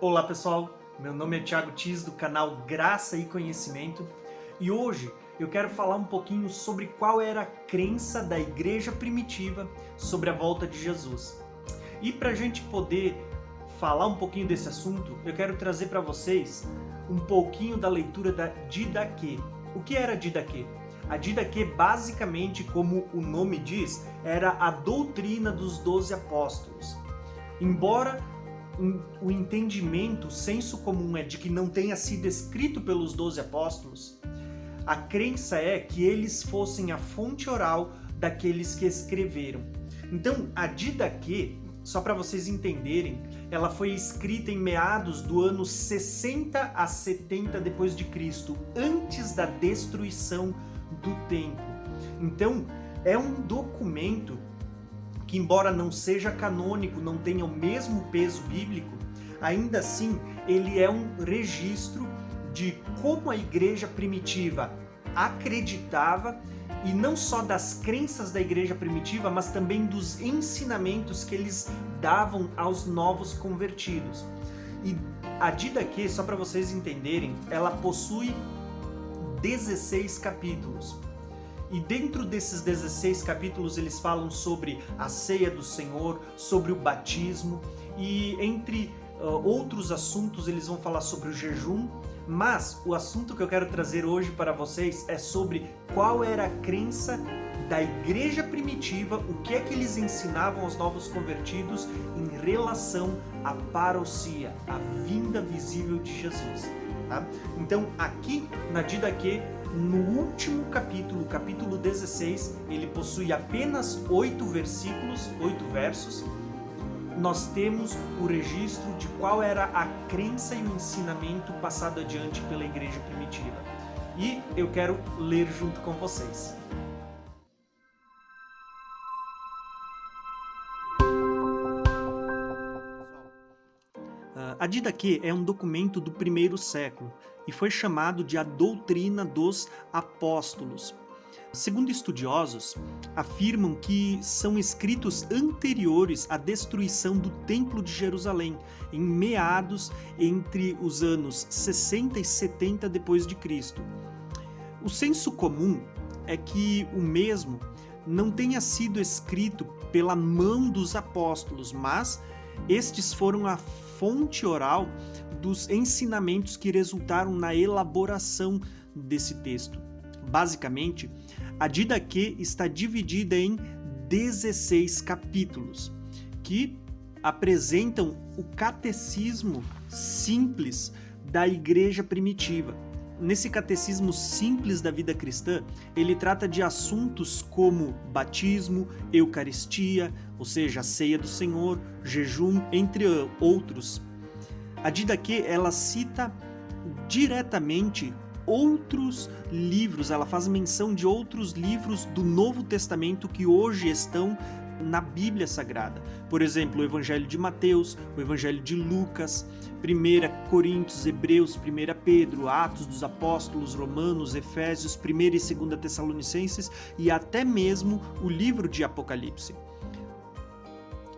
Olá pessoal, meu nome é Thiago Tis do canal Graça e Conhecimento e hoje eu quero falar um pouquinho sobre qual era a crença da igreja primitiva sobre a volta de Jesus. E para a gente poder falar um pouquinho desse assunto, eu quero trazer para vocês um pouquinho da leitura da Didaquê. O que era a Didaquê? A Didaquê, basicamente, como o nome diz, era a doutrina dos 12 apóstolos. Embora o entendimento, o senso comum é de que não tenha sido escrito pelos 12 apóstolos, a crença é que eles fossem a fonte oral daqueles que escreveram. Então, a Didaquê, só para vocês entenderem, ela foi escrita em meados do ano 60 a 70 depois de Cristo, antes da destruição do templo. Então, é um documento que, embora não seja canônico, não tenha o mesmo peso bíblico, ainda assim ele é um registro de como a igreja primitiva acreditava, e não só das crenças da igreja primitiva, mas também dos ensinamentos que eles davam aos novos convertidos. E a Didaquê, só para vocês entenderem, ela possui 16 capítulos. E dentro desses 16 capítulos eles falam sobre a ceia do Senhor, sobre o batismo e entre outros assuntos eles vão falar sobre o jejum, mas o assunto que eu quero trazer hoje para vocês é sobre qual era a crença da igreja primitiva, o que é que eles ensinavam aos novos convertidos em relação à parousia, a vinda visível de Jesus. Tá? Então aqui na Didaquê, no último capítulo, capítulo 16, ele possui apenas 8 versículos, 8 versos. Nós temos o registro de qual era a crença e o ensinamento passado adiante pela igreja primitiva. E eu quero ler junto com vocês. A Didaquê é um documento do primeiro século e foi chamado de a doutrina dos apóstolos. Segundo estudiosos, afirmam que são escritos anteriores à destruição do Templo de Jerusalém, em meados entre os anos 60 e 70 depois de Cristo. O senso comum é que o mesmo não tenha sido escrito pela mão dos apóstolos, mas estes foram a fonte oral dos ensinamentos que resultaram na elaboração desse texto. Basicamente, a Didaquê está dividida em 16 capítulos, que apresentam o catecismo simples da igreja primitiva. Nesse catecismo simples da vida cristã, ele trata de assuntos como batismo, eucaristia, ou seja, a ceia do Senhor, jejum, entre outros. A Didaquê, ela cita diretamente outros livros, ela faz menção de outros livros do Novo Testamento que hoje estão na Bíblia Sagrada. Por exemplo, o Evangelho de Mateus, o Evangelho de Lucas, 1 Coríntios, Hebreus, 1 Pedro, Atos dos Apóstolos, Romanos, Efésios, 1 e 2 Tessalonicenses e até mesmo o livro de Apocalipse.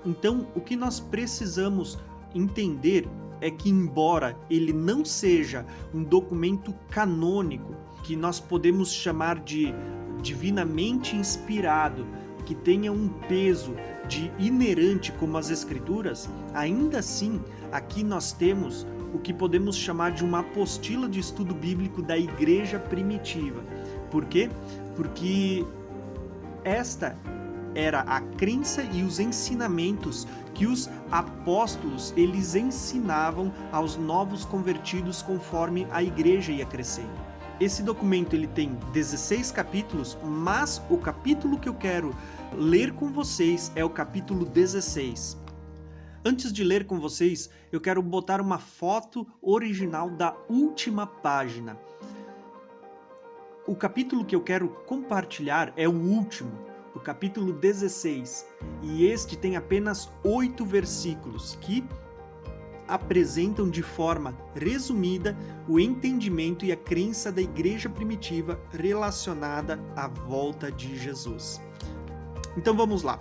Então, o que nós precisamos entender é que, embora ele não seja um documento canônico, que nós podemos chamar de divinamente inspirado, que tenha um peso de inerente como as Escrituras, ainda assim, aqui nós temos o que podemos chamar de uma apostila de estudo bíblico da igreja primitiva. Por quê? Porque esta era a crença e os ensinamentos que os apóstolos eles ensinavam aos novos convertidos conforme a igreja ia crescendo. Esse documento ele tem 16 capítulos, mas o capítulo que eu quero ler com vocês é o capítulo 16. Antes de ler com vocês, eu quero botar uma foto original da última página. O capítulo que eu quero compartilhar é o último, o capítulo 16, e este tem apenas 8 versículos que apresentam de forma resumida o entendimento e a crença da igreja primitiva relacionada à volta de Jesus. Então vamos lá.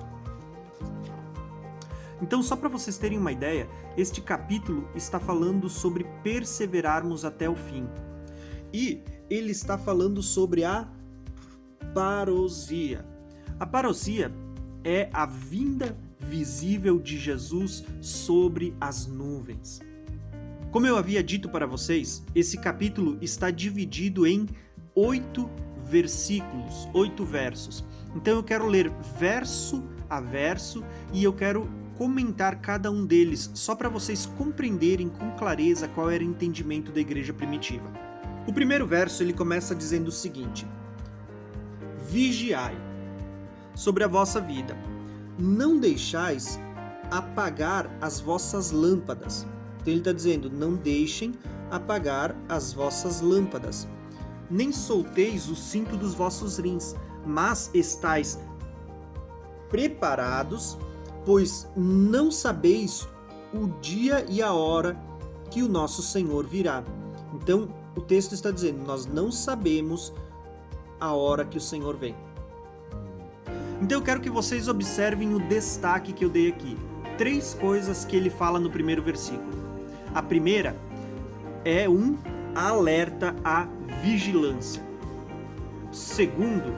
Então, só para vocês terem uma ideia, este capítulo está falando sobre perseverarmos até o fim. E ele está falando sobre a parousia. A parousia é a vinda visível de Jesus sobre as nuvens. Como eu havia dito para vocês, esse capítulo está dividido em 8 versículos, 8 versos. Então eu quero ler verso a verso e eu quero comentar cada um deles, só para vocês compreenderem com clareza qual era o entendimento da igreja primitiva. O primeiro verso ele começa dizendo o seguinte: vigiai sobre a vossa vida, não deixais apagar as vossas lâmpadas. Então ele está dizendo, não deixem apagar as vossas lâmpadas, nem solteis o cinto dos vossos rins, mas estais preparados, pois não sabeis o dia e a hora que o nosso Senhor virá. Então, o texto está dizendo, nós não sabemos a hora que o Senhor vem. Então, eu quero que vocês observem o destaque que eu dei aqui. 3 coisas que ele fala no primeiro versículo. A primeira é um alerta à vigilância. Segundo,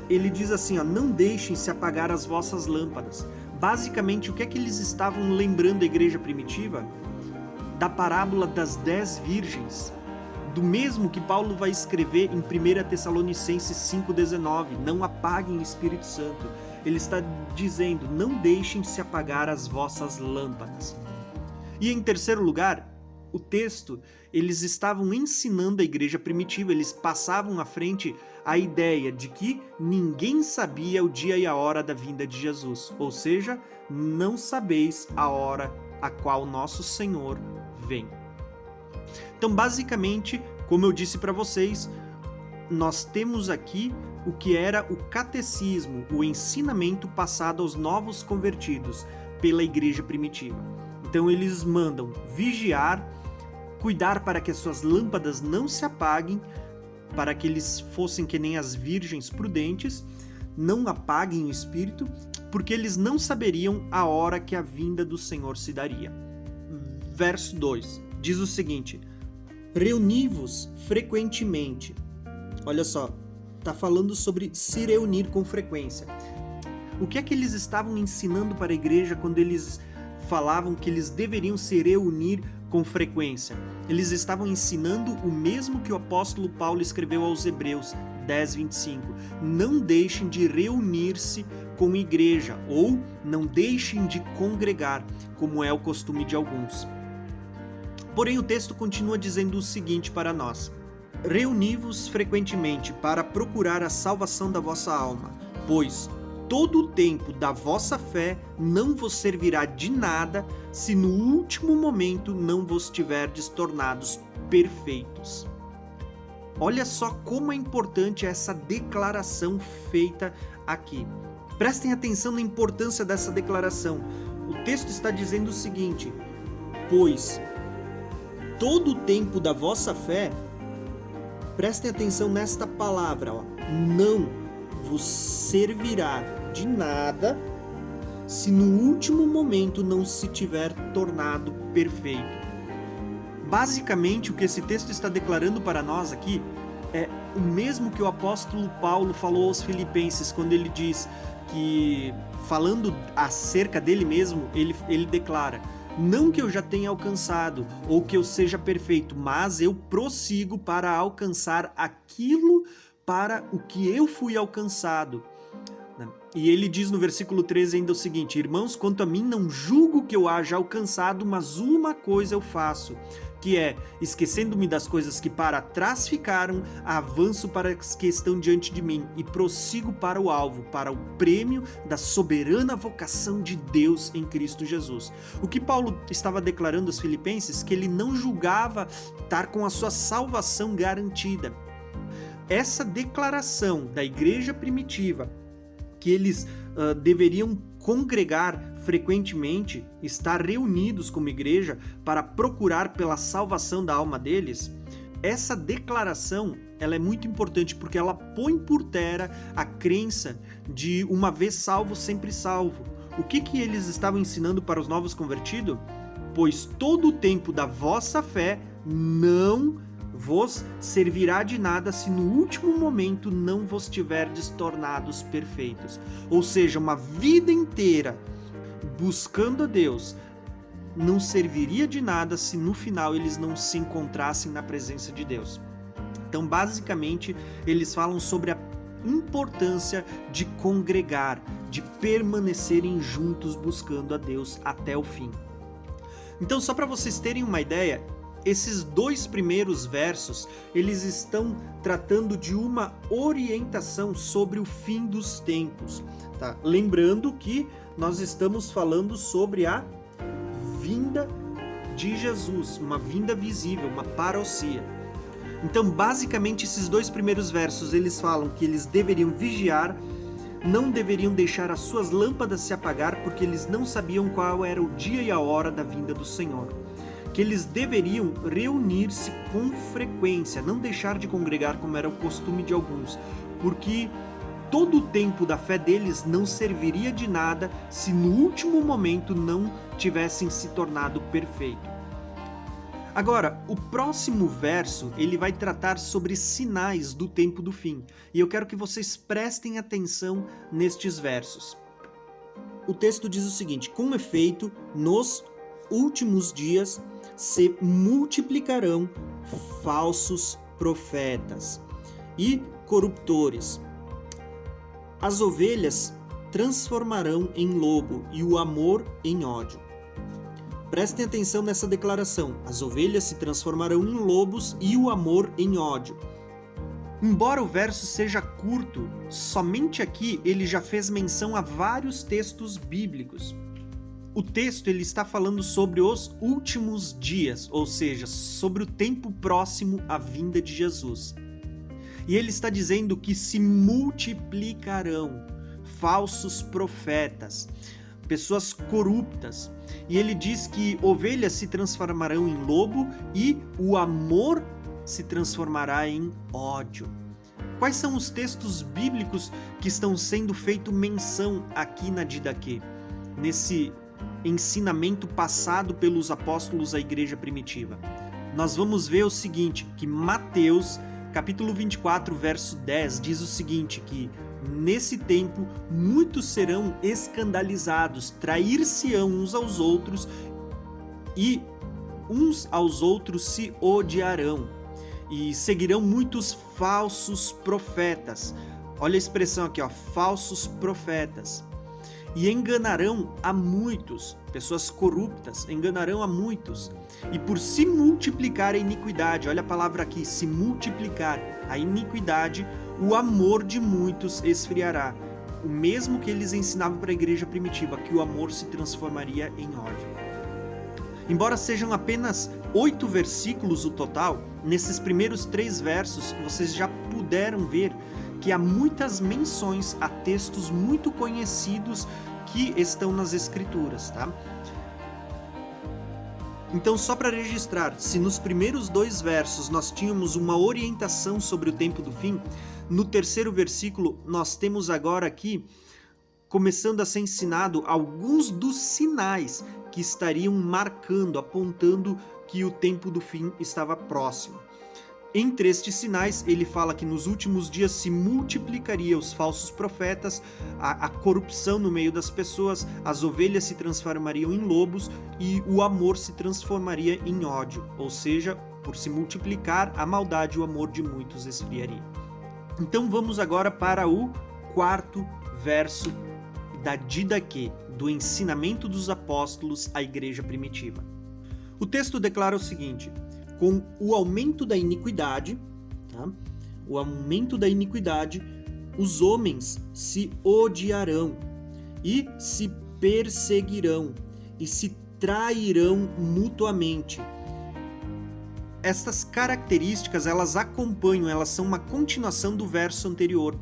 ele diz assim, não deixem se apagar as vossas lâmpadas. Basicamente, o que é que eles estavam lembrando a igreja primitiva? Da parábola das 10 virgens, do mesmo que Paulo vai escrever em 1 Tessalonicenses 5,19, não apaguem o Espírito Santo. Ele está dizendo, não deixem se apagar as vossas lâmpadas. E em terceiro lugar, o texto, eles estavam ensinando a igreja primitiva, eles passavam à frente a ideia de que ninguém sabia o dia e a hora da vinda de Jesus, ou seja, não sabeis a hora a qual nosso Senhor vem. Então, basicamente, como eu disse para vocês, nós temos aqui o que era o catecismo, o ensinamento passado aos novos convertidos pela igreja primitiva. Então, eles mandam vigiar, cuidar para que as suas lâmpadas não se apaguem, para que eles fossem que nem as virgens prudentes, não apaguem o Espírito, porque eles não saberiam a hora que a vinda do Senhor se daria. Verso 2 diz o seguinte: reuni-vos frequentemente. Olha só, está falando sobre se reunir com frequência. O que é que eles estavam ensinando para a igreja quando eles falavam que eles deveriam se reunir com frequência? Eles estavam ensinando o mesmo que o apóstolo Paulo escreveu aos Hebreus 10:25. Não deixem de reunir-se com igreja, ou não deixem de congregar, como é o costume de alguns. Porém, o texto continua dizendo o seguinte para nós: reuni-vos frequentemente para procurar a salvação da vossa alma, pois todo o tempo da vossa fé não vos servirá de nada se no último momento não vos tiverdes tornados perfeitos. Olha só como é importante essa declaração feita aqui. Prestem atenção na importância dessa declaração. O texto está dizendo o seguinte: pois todo o tempo da vossa fé, prestem atenção nesta palavra, não vos servirá de nada se no último momento não se tiver tornado perfeito. Basicamente, o que esse texto está declarando para nós aqui é o mesmo que o apóstolo Paulo falou aos Filipenses, quando ele diz que, falando acerca dele mesmo, ele declara: não que eu já tenha alcançado ou que eu seja perfeito, mas eu prossigo para alcançar aquilo para o que eu fui alcançado. E ele diz no versículo 13 ainda o seguinte: irmãos, quanto a mim, não julgo que eu haja alcançado, mas uma coisa eu faço, que é, esquecendo-me das coisas que para trás ficaram, avanço para as que estão diante de mim e prossigo para o alvo, para o prêmio da soberana vocação de Deus em Cristo Jesus. O que Paulo estava declarando aos Filipenses? Que ele não julgava estar com a sua salvação garantida. Essa declaração da igreja primitiva, que eles deveriam congregar frequentemente, estar reunidos como igreja para procurar pela salvação da alma deles, essa declaração ela é muito importante porque ela põe por terra a crença de uma vez salvo, sempre salvo. O que eles estavam ensinando para os novos convertidos? Pois todo o tempo da vossa fé não vos servirá de nada se no último momento não vos tiverdes tornados perfeitos. Ou seja, uma vida inteira buscando a Deus não serviria de nada se no final eles não se encontrassem na presença de Deus. Então, basicamente, eles falam sobre a importância de congregar, de permanecerem juntos buscando a Deus até o fim. Então, só para vocês terem uma ideia, esses 2 primeiros versos, eles estão tratando de uma orientação sobre o fim dos tempos, tá? Lembrando que nós estamos falando sobre a vinda de Jesus, uma vinda visível, uma parousia. Então, basicamente, esses 2 primeiros versos, eles falam que eles deveriam vigiar, não deveriam deixar as suas lâmpadas se apagar, porque eles não sabiam qual era o dia e a hora da vinda do Senhor. Que eles deveriam reunir-se com frequência, não deixar de congregar como era o costume de alguns, porque todo o tempo da fé deles não serviria de nada se no último momento não tivessem se tornado perfeitos. Agora, o próximo verso, ele vai tratar sobre sinais do tempo do fim, e eu quero que vocês prestem atenção nestes versos. O texto diz o seguinte: com efeito, nos últimos dias se multiplicarão falsos profetas e corruptores. As ovelhas transformarão em lobo e o amor em ódio. Prestem atenção nessa declaração. As ovelhas se transformarão em lobos e o amor em ódio. Embora o verso seja curto, somente aqui ele já fez menção a vários textos bíblicos. O texto ele está falando sobre os últimos dias, ou seja, sobre o tempo próximo à vinda de Jesus. E ele está dizendo que se multiplicarão falsos profetas, pessoas corruptas. E ele diz que ovelhas se transformarão em lobo e o amor se transformará em ódio. Quais são os textos bíblicos que estão sendo feito menção aqui na Didaquê, nesse ensinamento passado pelos apóstolos à igreja primitiva? Nós vamos ver o seguinte, que Mateus, capítulo 24, verso 10, diz o seguinte, que nesse tempo muitos serão escandalizados, trair-se-ão uns aos outros e uns aos outros se odiarão. E seguirão muitos falsos profetas. Olha a expressão aqui, ó, falsos profetas. E enganarão a muitos, pessoas corruptas, enganarão a muitos. E por se multiplicar a iniquidade, olha a palavra aqui, se multiplicar a iniquidade, o amor de muitos esfriará. O mesmo que eles ensinavam para a igreja primitiva, que o amor se transformaria em ódio. Embora sejam apenas 8 versículos o total, nesses primeiros 3 versos vocês já puderam ver que há muitas menções a textos muito conhecidos que estão nas Escrituras, tá? Então, só para registrar, se nos primeiros 2 versos nós tínhamos uma orientação sobre o tempo do fim, no terceiro versículo nós temos agora aqui, começando a ser ensinado alguns dos sinais que estariam marcando, apontando que o tempo do fim estava próximo. Entre estes sinais, ele fala que nos últimos dias se multiplicaria os falsos profetas, a corrupção no meio das pessoas, as ovelhas se transformariam em lobos e o amor se transformaria em ódio. Ou seja, por se multiplicar a maldade, o amor de muitos esfriaria. Então vamos agora para o 4º verso da Didaquê, do ensinamento dos apóstolos à igreja primitiva. O texto declara o seguinte: com o aumento da iniquidade, tá? O aumento da iniquidade, os homens se odiarão e se perseguirão e se trairão mutuamente. Estas características, elas acompanham, elas são uma continuação do verso anterior,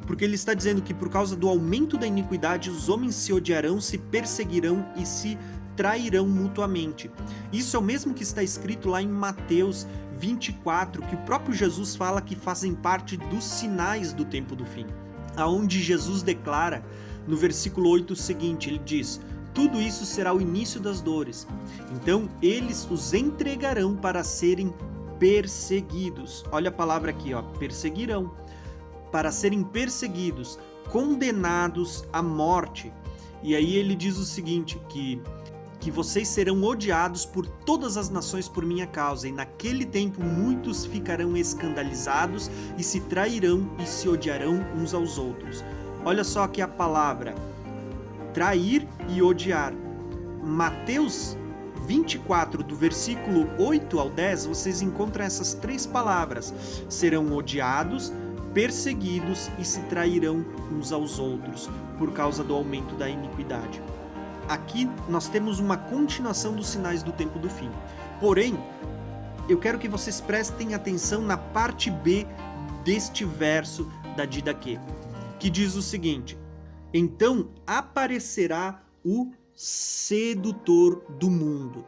porque ele está dizendo que por causa do aumento da iniquidade, os homens se odiarão, se perseguirão e se trairão mutuamente. Isso é o mesmo que está escrito lá em Mateus 24, que o próprio Jesus fala que fazem parte dos sinais do tempo do fim, aonde Jesus declara no versículo 8 seguinte, ele diz: tudo isso será o início das dores. Então eles os entregarão para serem perseguidos. Olha a palavra aqui, ó, perseguirão. Para serem perseguidos, condenados à morte. E aí ele diz o seguinte, que vocês serão odiados por todas as nações por minha causa, e naquele tempo muitos ficarão escandalizados e se trairão e se odiarão uns aos outros. Olha só aqui a palavra trair e odiar. Mateus 24, do versículo 8 ao 10, vocês encontram essas três palavras: serão odiados, perseguidos e se trairão uns aos outros por causa do aumento da iniquidade. Aqui nós temos uma continuação dos sinais do tempo do fim. Porém, eu quero que vocês prestem atenção na parte B deste verso da Didaquê, que diz o seguinte: então aparecerá o sedutor do mundo,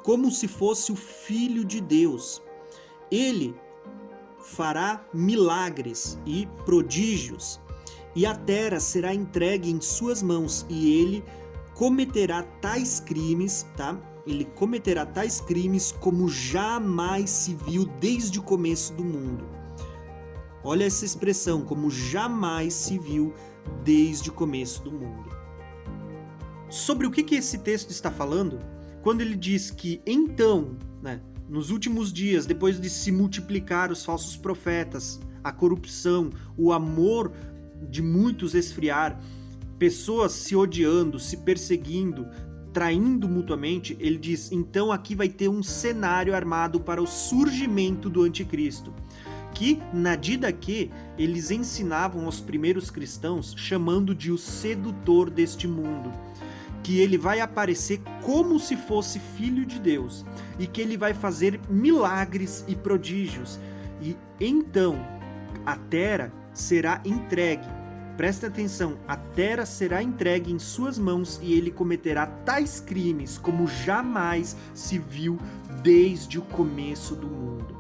como se fosse o Filho de Deus. Ele fará milagres e prodígios, e a terra será entregue em suas mãos, e ele cometerá tais crimes, tá? Ele cometerá tais crimes como jamais se viu desde o começo do mundo. Olha essa expressão, como jamais se viu desde o começo do mundo. Sobre o que esse texto está falando? Quando ele diz que então, nos últimos dias, depois de se multiplicar os falsos profetas, a corrupção, o amor de muitos esfriar, pessoas se odiando, se perseguindo, traindo mutuamente, ele diz, então aqui vai ter um cenário armado para o surgimento do anticristo, que na Didaquê eles ensinavam aos primeiros cristãos chamando de o sedutor deste mundo, que ele vai aparecer como se fosse filho de Deus e que ele vai fazer milagres e prodígios, e então a terra será entregue. Presta atenção, a terra será entregue em suas mãos e ele cometerá tais crimes como jamais se viu desde o começo do mundo.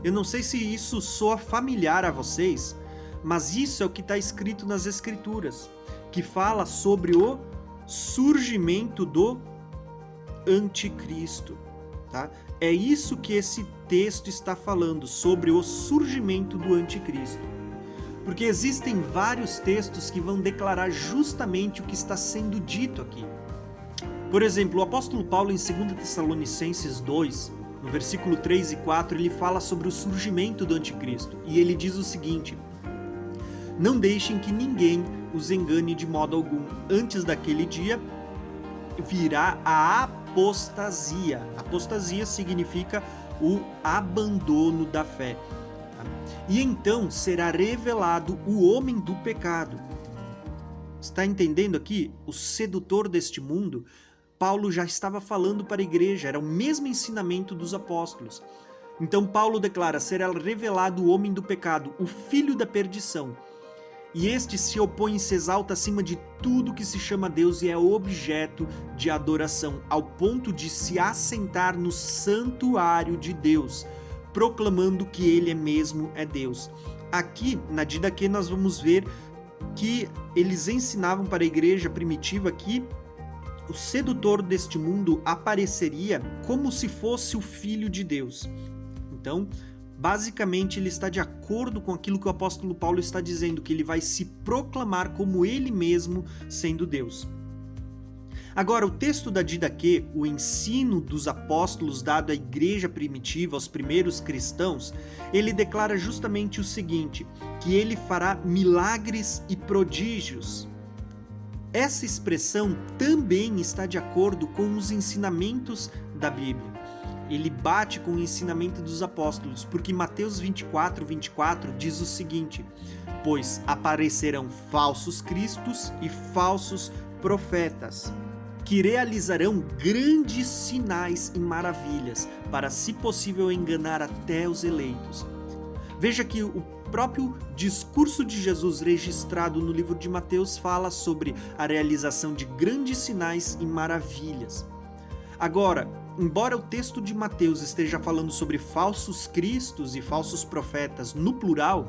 Eu não sei se isso soa familiar a vocês, mas isso é o que está escrito nas Escrituras, que fala sobre o surgimento do anticristo. Tá? É isso que esse texto está falando, sobre o surgimento do anticristo. Porque existem vários textos que vão declarar justamente o que está sendo dito aqui. Por exemplo, o apóstolo Paulo em 2 Tessalonicenses 2, no versículo 3 e 4, ele fala sobre o surgimento do anticristo. E ele diz o seguinte: não deixem que ninguém os engane de modo algum. Antes daquele dia virá a apostasia. Apostasia significa o abandono da fé. E então será revelado o homem do pecado. Está entendendo aqui? O sedutor deste mundo, Paulo já estava falando para a igreja, era o mesmo ensinamento dos apóstolos. Então Paulo declara, será revelado o homem do pecado, o filho da perdição. E este se opõe e se exalta acima de tudo que se chama Deus e é objeto de adoração, ao ponto de se assentar no santuário de Deus, proclamando que ele mesmo é Deus. Aqui, na Didaquê, nós vamos ver que eles ensinavam para a igreja primitiva que o sedutor deste mundo apareceria como se fosse o Filho de Deus. Então, basicamente, ele está de acordo com aquilo que o apóstolo Paulo está dizendo, que ele vai se proclamar como ele mesmo sendo Deus. Agora, o texto da Didaquê, o ensino dos apóstolos dado à igreja primitiva, aos primeiros cristãos, ele declara justamente o seguinte, que ele fará milagres e prodígios. Essa expressão também está de acordo com os ensinamentos da Bíblia. Ele bate com o ensinamento dos apóstolos, porque Mateus 24, 24 diz o seguinte, pois aparecerão falsos cristos e falsos profetas, que realizarão grandes sinais e maravilhas, para, se possível, enganar até os eleitos. Veja que o próprio discurso de Jesus registrado no livro de Mateus fala sobre a realização de grandes sinais e maravilhas. Agora, embora o texto de Mateus esteja falando sobre falsos cristos e falsos profetas no plural,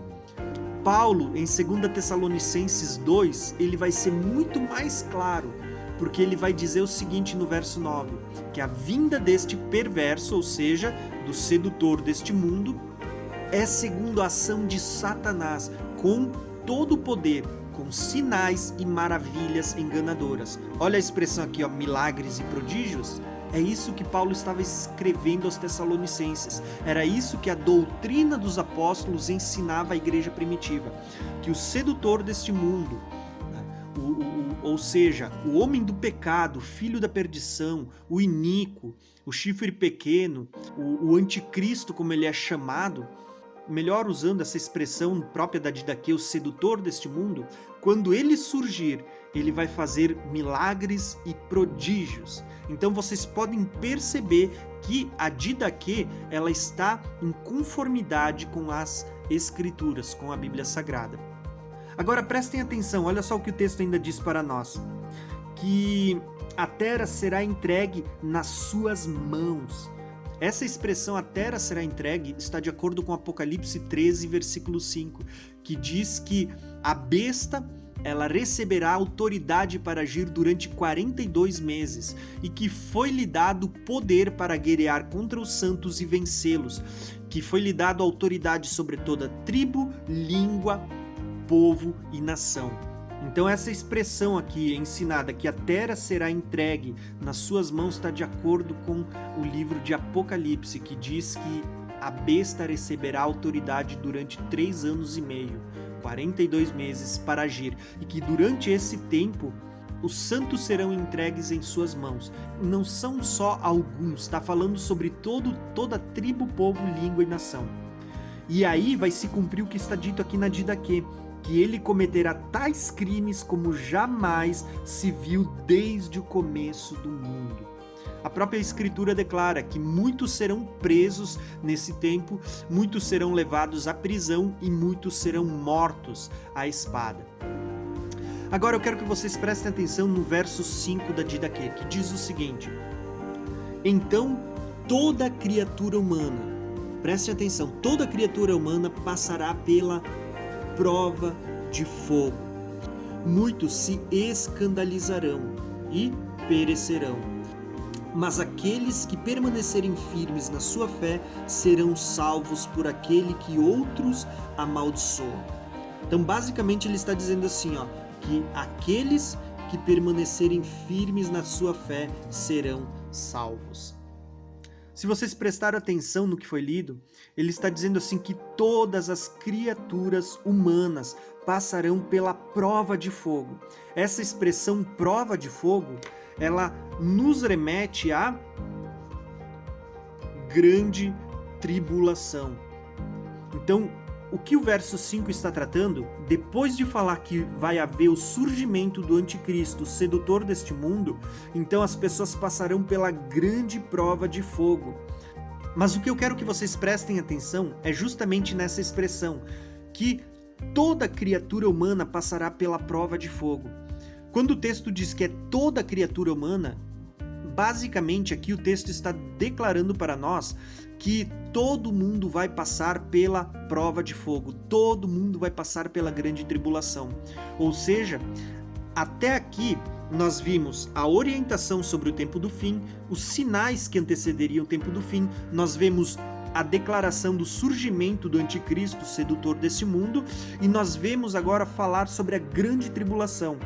Paulo, em 2 Tessalonicenses 2, ele vai ser muito mais claro, porque ele vai dizer o seguinte no verso 9, que a vinda deste perverso, ou seja, do sedutor deste mundo, é segundo a ação de Satanás, com todo o poder, com sinais e maravilhas enganadoras. Olha a expressão aqui, ó, milagres e prodígios. É isso que Paulo estava escrevendo aos Tessalonicenses. Era isso que a doutrina dos apóstolos ensinava à igreja primitiva. Que o sedutor deste mundo, ou seja, o homem do pecado, filho da perdição, o iníquo, o chifre pequeno, o anticristo, como ele é chamado, melhor usando essa expressão própria da Didaquê, o sedutor deste mundo, quando ele surgir, ele vai fazer milagres e prodígios. Então vocês podem perceber que a Didaquê, ela está em conformidade com as Escrituras, com a Bíblia Sagrada. Agora prestem atenção, olha só o que o texto ainda diz para nós, que a terra será entregue nas suas mãos. Essa expressão, a terra será entregue, está de acordo com Apocalipse 13, versículo 5, que diz que a besta, ela receberá autoridade para agir durante 42 meses e que foi-lhe dado poder para guerrear contra os santos e vencê-los, que foi-lhe dado autoridade sobre toda tribo, língua, povo e nação. Então essa expressão aqui ensinada, que a terra será entregue nas suas mãos, está de acordo com o livro de Apocalipse, que diz que a besta receberá autoridade durante 3 anos e meio, 42 meses para agir, e que durante esse tempo os santos serão entregues em suas mãos. Não são só alguns, está falando sobre toda tribo, povo, língua e nação. E aí vai se cumprir o que está dito aqui na Didaquê, que ele cometerá tais crimes como jamais se viu desde o começo do mundo. A própria Escritura declara que muitos serão presos nesse tempo, muitos serão levados à prisão e muitos serão mortos à espada. Agora eu quero que vocês prestem atenção no verso 5 da Didaquê, que diz o seguinte: então toda criatura humana, preste atenção, toda criatura humana passará pela prova de fogo. Muitos se escandalizarão e perecerão, mas aqueles que permanecerem firmes na sua fé serão salvos por aquele que outros amaldiçoam. Então, basicamente, ele está dizendo assim, ó, que aqueles que permanecerem firmes na sua fé serão salvos. Se vocês prestarem atenção no que foi lido, ele está dizendo assim que todas as criaturas humanas passarão pela prova de fogo. Essa expressão prova de fogo, ela nos remete à grande tribulação. Então, o que o verso 5 está tratando, depois de falar que vai haver o surgimento do anticristo, o sedutor deste mundo, então as pessoas passarão pela grande prova de fogo. Mas o que eu quero que vocês prestem atenção é justamente nessa expressão, que toda criatura humana passará pela prova de fogo. Quando o texto diz que é toda criatura humana, basicamente aqui o texto está declarando para nós que todo mundo vai passar pela prova de fogo, todo mundo vai passar pela grande tribulação. Ou seja, até aqui nós vimos a orientação sobre o tempo do fim, os sinais que antecederiam o tempo do fim, nós vemos a declaração do surgimento do anticristo, sedutor desse mundo, e nós vemos agora falar sobre a grande tribulação.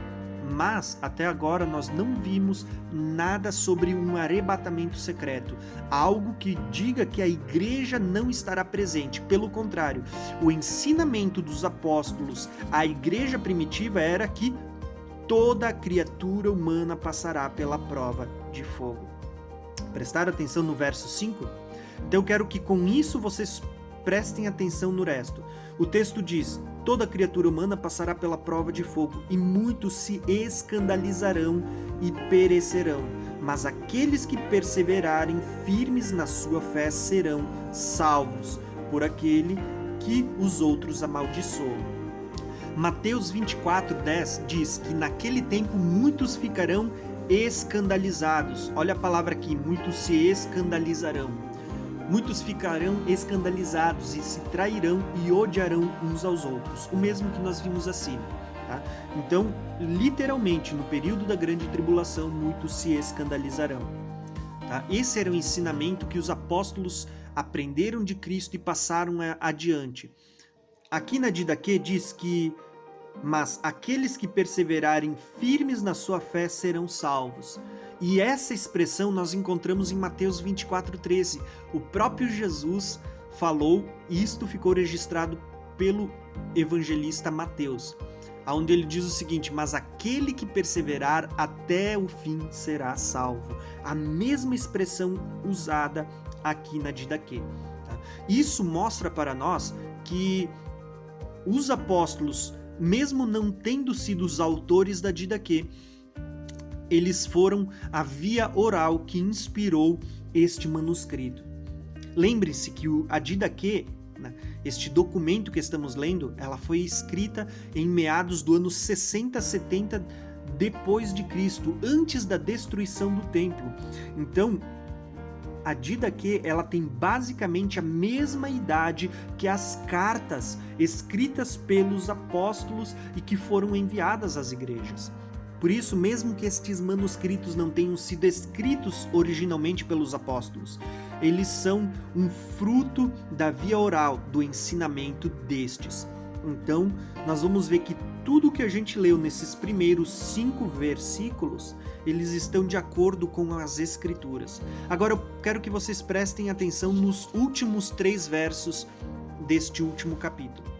Mas, até agora, nós não vimos nada sobre um arrebatamento secreto, algo que diga que a igreja não estará presente. Pelo contrário, o ensinamento dos apóstolos à igreja primitiva era que toda criatura humana passará pela prova de fogo. Prestaram atenção no verso 5? Então eu quero que com isso vocês prestem atenção no resto. O texto diz: toda criatura humana passará pela prova de fogo, e muitos se escandalizarão e perecerão. Mas aqueles que perseverarem firmes na sua fé serão salvos por aquele que os outros amaldiçoam. Mateus 24:10 diz que naquele tempo muitos ficarão escandalizados. Olha a palavra aqui, muitos se escandalizarão. Muitos ficarão escandalizados e se trairão e odiarão uns aos outros, o mesmo que nós vimos acima. Tá? Então, literalmente, no período da grande tribulação, muitos se escandalizarão. Tá? Esse era o ensinamento que os apóstolos aprenderam de Cristo e passaram adiante. Aqui na Didaquê diz que mas aqueles que perseverarem firmes na sua fé serão salvos. E essa expressão nós encontramos em Mateus 24:13. O próprio Jesus falou, e isto ficou registrado pelo evangelista Mateus, onde ele diz o seguinte: mas aquele que perseverar até o fim será salvo. A mesma expressão usada aqui na Didaquê. Tá? Isso mostra para nós que os apóstolos, mesmo não tendo sido os autores da Didaquê, eles foram a via oral que inspirou este manuscrito. Lembre-se que a Didaquê, este documento que estamos lendo, ela foi escrita em meados do ano 60, 70 depois de Cristo, antes da destruição do templo. Então, a Didaquê, ela tem basicamente a mesma idade que as cartas escritas pelos apóstolos e que foram enviadas às igrejas. Por isso, mesmo que estes manuscritos não tenham sido escritos originalmente pelos apóstolos, eles são um fruto da via oral, do ensinamento destes. Então, nós vamos ver que tudo que a gente leu nesses primeiros 5 versículos, eles estão de acordo com as Escrituras. Agora eu quero que vocês prestem atenção nos últimos 3 versos deste último capítulo.